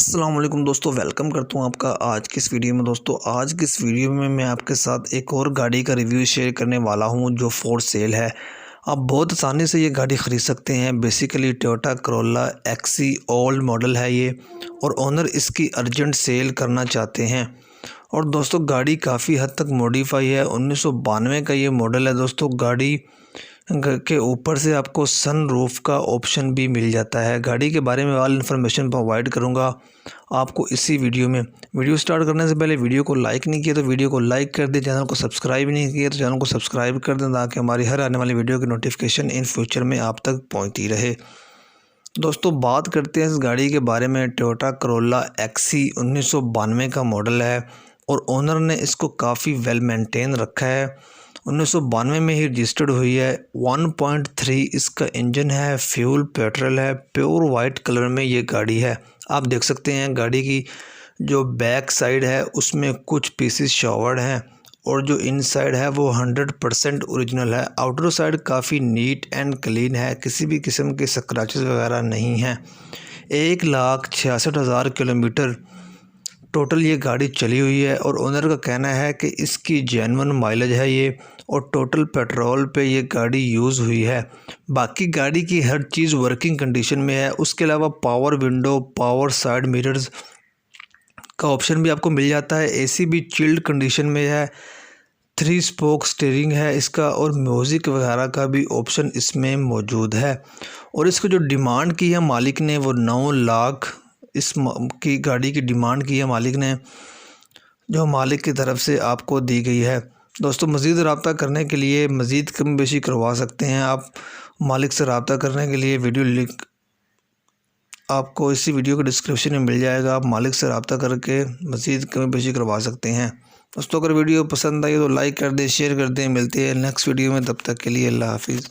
अस्सलाम वालेकुम दोस्तों, वेलकम करता हूँ आपका आज की इस वीडियो में। दोस्तों आज की इस वीडियो में मैं आपके साथ एक और गाड़ी का रिव्यू शेयर करने वाला हूँ जो फॉर सेल है। आप बहुत आसानी से ये गाड़ी ख़रीद सकते हैं। Basically Toyota Corolla Axio old model है ये, और ओनर इसकी अर्जेंट सेल करना चाहते हैं। और दोस्तों गाड़ी काफ़ी हद तक मॉडिफाई है, 1992 का ये मॉडल है। दोस्तों गाड़ी के ऊपर से आपको सन रूफ का ऑप्शन भी मिल जाता है। गाड़ी के बारे में ऑल इन्फॉर्मेशन प्रोवाइड करूंगा आपको इसी वीडियो में। वीडियो स्टार्ट करने से पहले वीडियो को लाइक नहीं किया तो वीडियो को लाइक कर दें, चैनल को सब्सक्राइब नहीं किया तो चैनल को सब्सक्राइब कर दें, ताकि हमारी हर आने वाली वीडियो की नोटिफिकेशन इन फ्यूचर में आप तक पहुँचती रहे। दोस्तों बात करते हैं इस गाड़ी के बारे में। टोयोटा करोला एक्सी 1992 का मॉडल है और ओनर ने इसको काफ़ी वेल मेंटेन रखा है। 1992 में ही रजिस्टर्ड हुई है। 1.3 इसका इंजन है, फ्यूल पेट्रोल है, प्योर वाइट कलर में ये गाड़ी है। आप देख सकते हैं गाड़ी की जो बैक साइड है उसमें कुछ पीसेस शॉवर्ड हैं, और जो इनसाइड है वो 100% ओरिजिनल है। आउटर साइड काफ़ी नीट एंड क्लीन है, किसी भी किस्म के स्क्रैचेस वगैरह नहीं हैं। 1,66,000 किलोमीटर टोटल ये गाड़ी चली हुई है, और ओनर का कहना है कि इसकी जेन्युइन माइलेज है ये, और टोटल पेट्रोल पे ये गाड़ी यूज़ हुई है। बाकी गाड़ी की हर चीज़ वर्किंग कंडीशन में है। उसके अलावा power window, power side mirrors का ऑप्शन भी आपको मिल जाता है। एसी भी चिल्ड कंडीशन में है। 3 स्पोक स्टीयरिंग है इसका, और म्यूज़िक वगैरह का भी ऑप्शन इसमें मौजूद है। और इसको जो डिमांड की है मालिक ने वो 9 लाख इस की गाड़ी की डिमांड की है मालिक ने, जो मालिक की तरफ से आपको दी गई है। दोस्तों मज़ीद रब्ता करने के लिए मज़ीद कम बेशी करवा सकते हैं आप। मालिक से रब्ता करने के लिए वीडियो लिंक आपको इसी वीडियो के डिस्क्रिप्शन में मिल जाएगा। आप मालिक से रब्ता करके मज़ीद कम बेशी करवा सकते हैं। दोस्तों अगर वीडियो पसंद आई तो लाइक कर दें, शेयर कर दें। मिलते हैं नेक्स्ट वीडियो में, तब तक के लिए अल्लाह हाफिज़।